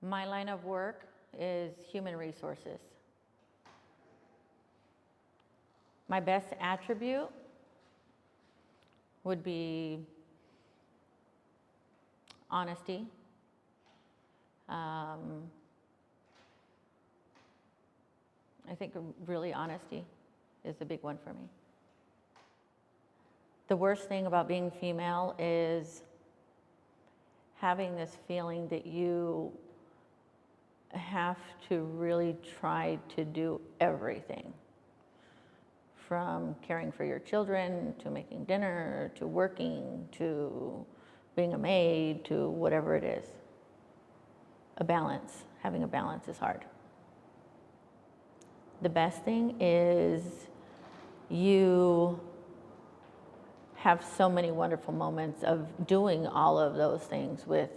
My line of work is human resources. My best attribute would be honesty. I think really honesty is a big one for me. The worst thing about being female is having this feeling that you have to really try to do everything, from caring for your children, to making dinner, to working, to being a maid, to whatever it is. A balance. Having a balance is hard. The best thing is you have so many wonderful moments of doing all of those things with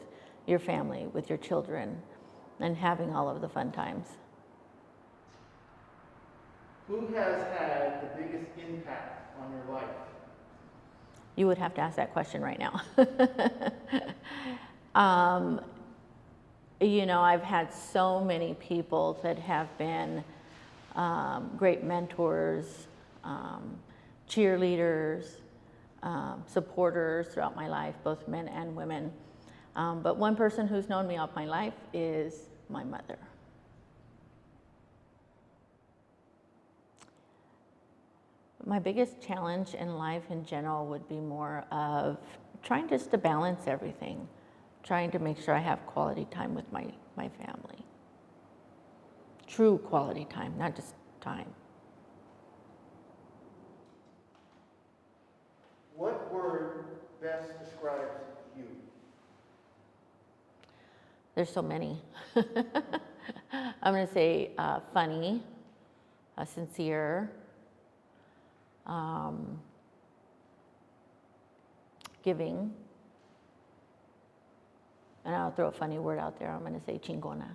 your family, with your children, and having all of the fun times. Who has had the biggest impact on your life? You would have to ask that question right now. You know, I've had so many people that have been great mentors, cheerleaders, supporters throughout my life, both men and women. But one person who's known me all my life is my mother. My biggest challenge in life in general would be more of trying just to balance everything, trying to make sure I have quality time with my family. True quality time, not just time. What word best describes you? There's so many. I'm going to say funny, sincere, giving, and I'll throw a funny word out there. I'm going to say chingona.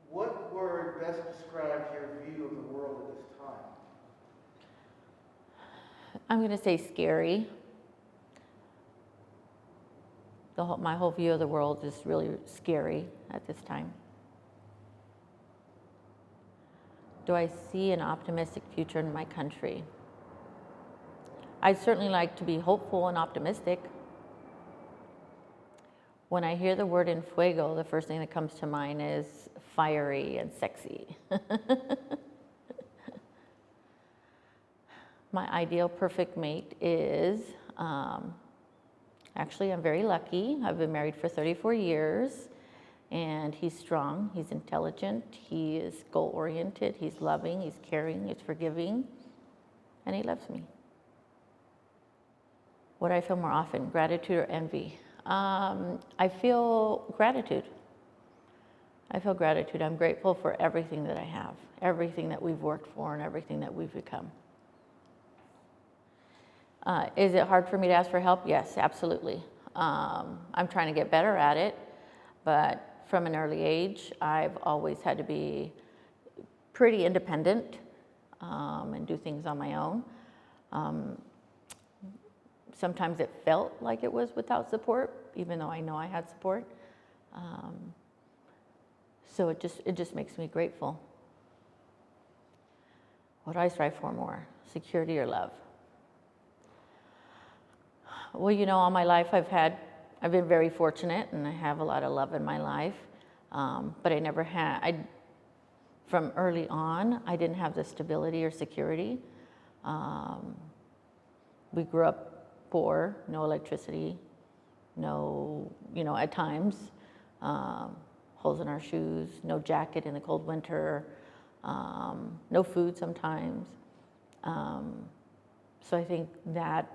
What word best describes your view of the world at this time? I'm going to say scary. My whole view of the world is really scary at this time. Do I see an optimistic future in my country? I'd certainly like to be hopeful and optimistic. When I hear the word Enfuego, the first thing that comes to mind is fiery and sexy. My ideal perfect mate is, actually I'm very lucky. I've been married for 34 years. And he's strong, he's intelligent, he is goal-oriented, he's loving, he's caring, he's forgiving, and he loves me. What do I feel more often, gratitude or envy? I feel gratitude. I feel gratitude. I'm grateful for everything that I have, everything that we've worked for, and everything that we've become. Is it hard for me to ask for help? Yes, absolutely. I'm trying to get better at it, but from an early age, I've always had to be pretty independent and do things on my own. Sometimes it felt like it was without support, even though I know I had support. So it just makes me grateful. What do I strive for more, security or love? Well, you know, all my life I've been very fortunate, and I have a lot of love in my life, but I never had, from early on, I didn't have the stability or security. We grew up poor, no electricity, no, you know, at times, holes in our shoes, no jacket in the cold winter, no food sometimes. So I think that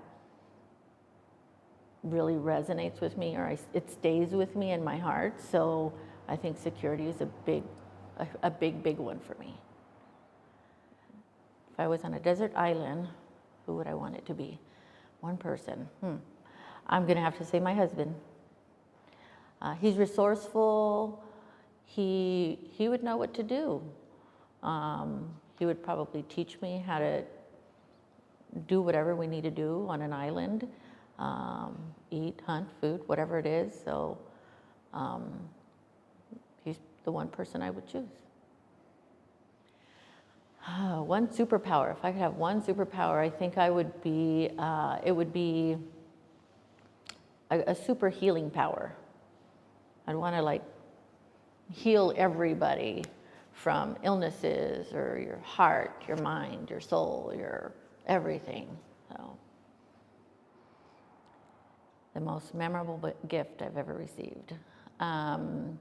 really resonates with me, or it stays with me in my heart. So I think security is a big one for me. If I was on a desert island, who would I want it to be? One person. I'm gonna have to say my husband. He's resourceful. He would know what to do. He would probably teach me how to do whatever we need to do on an island. eat, hunt, food, whatever it is. So he's the one person I would choose. One superpower. If I could have one superpower, I think I would be. It would be a super healing power. I'd want to like heal everybody from illnesses or your heart, your mind, your soul, your everything. So the most memorable gift I've ever received. Wow.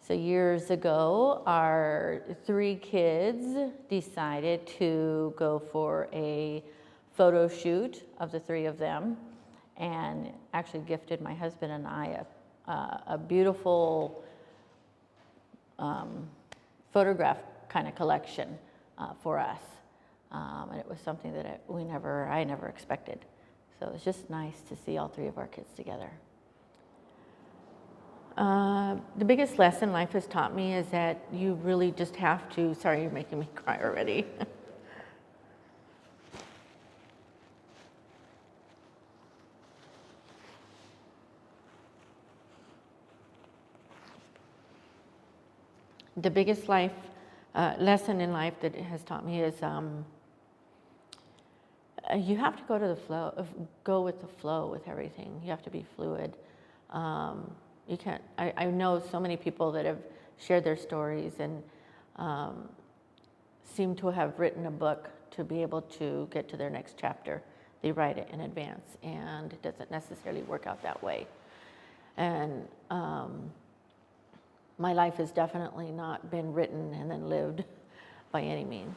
So years ago, our 3 kids decided to go for a photo shoot of the 3 of them, and actually gifted my husband and I a beautiful photograph kind of collection for us. And it was something that I never expected. So it was just nice to see all 3 of our kids together. The biggest lesson life has taught me is that you really just have to, sorry, you're making me cry already. The biggest lesson in life that it has taught me is you have to go with the flow with everything. You have to be fluid. You can't. I know so many people that have shared their stories and seem to have written a book to be able to get to their next chapter. They write it in advance, and it doesn't necessarily work out that way. And my life has definitely not been written and then lived by any means.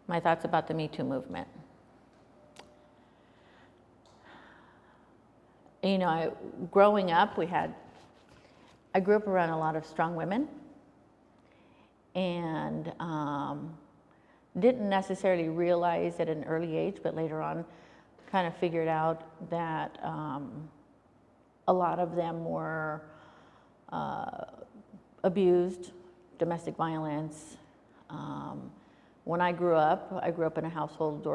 My thoughts about the MeToo movement. You know, growing up, I grew up around a lot of strong women, and didn't necessarily realize at an early age, but later on kind of figured out that a lot of them were abused, domestic violence. When I grew up in a household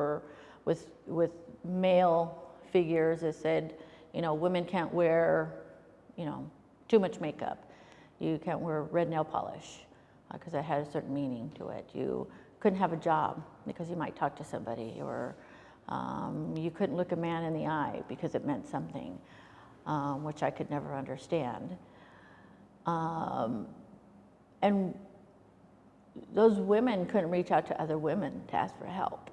with male figures that said, you know, women can't wear, you know, too much makeup. You can't wear red nail polish because that had a certain meaning to it. You couldn't have a job because you might talk to somebody, or you couldn't look a man in the eye because it meant something, which I could never understand. And those women couldn't reach out to other women to ask for help.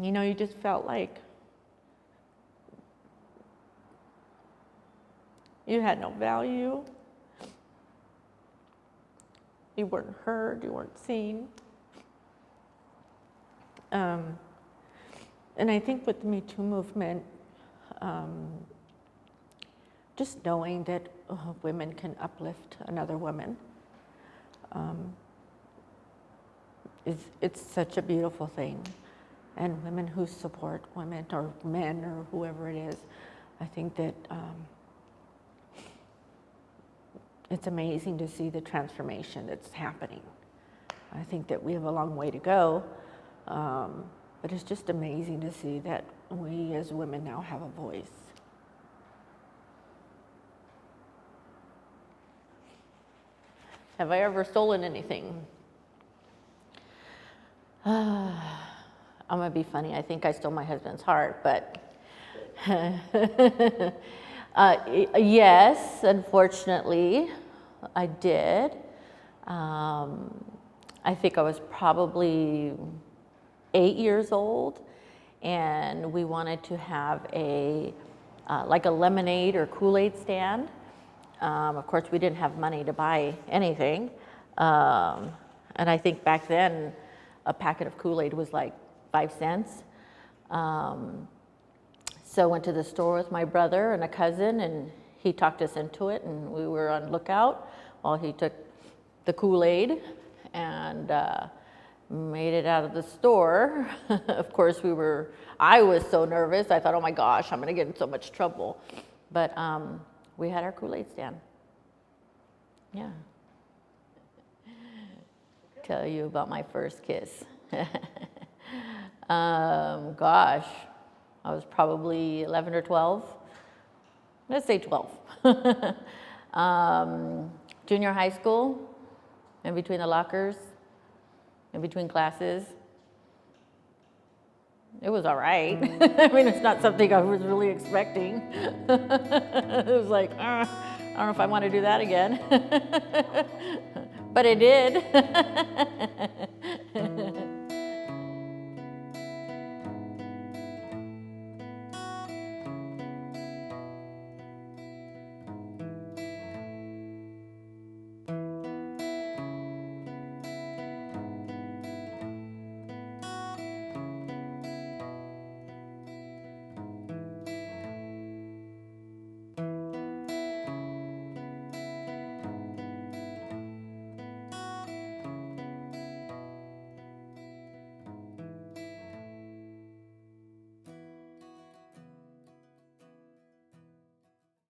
You know, you just felt like you had no value. You weren't heard, you weren't seen. And I think with the MeToo movement, just knowing that women can uplift another woman, it's such a beautiful thing. And women who support women or men or whoever it is, I think that it's amazing to see the transformation that's happening. I think that we have a long way to go, but it's just amazing to see that we as women now have a voice. Have I ever stolen anything? I'm gonna be funny. I think I stole my husband's heart, but yes, unfortunately, I did. I think I was probably 8 years old, and we wanted to have like a lemonade or Kool-Aid stand. Of course, we didn't have money to buy anything, and I think back then a packet of Kool-Aid was like 5 cents. So I went to the store with my brother and a cousin, and he talked us into it, and we were on lookout while he took the Kool-Aid and made it out of the store. Of course, I was so nervous. I thought, oh my gosh, I'm gonna get in so much trouble. But we had our Kool-Aid stand. Yeah. Tell you about my first kiss. Gosh, I was probably 11 or 12. Let's say 12. Junior high school, in between the lockers, in between classes. It was all right. I mean, it's not something I was really expecting. It was like, I don't know if I want to do that again. But it did.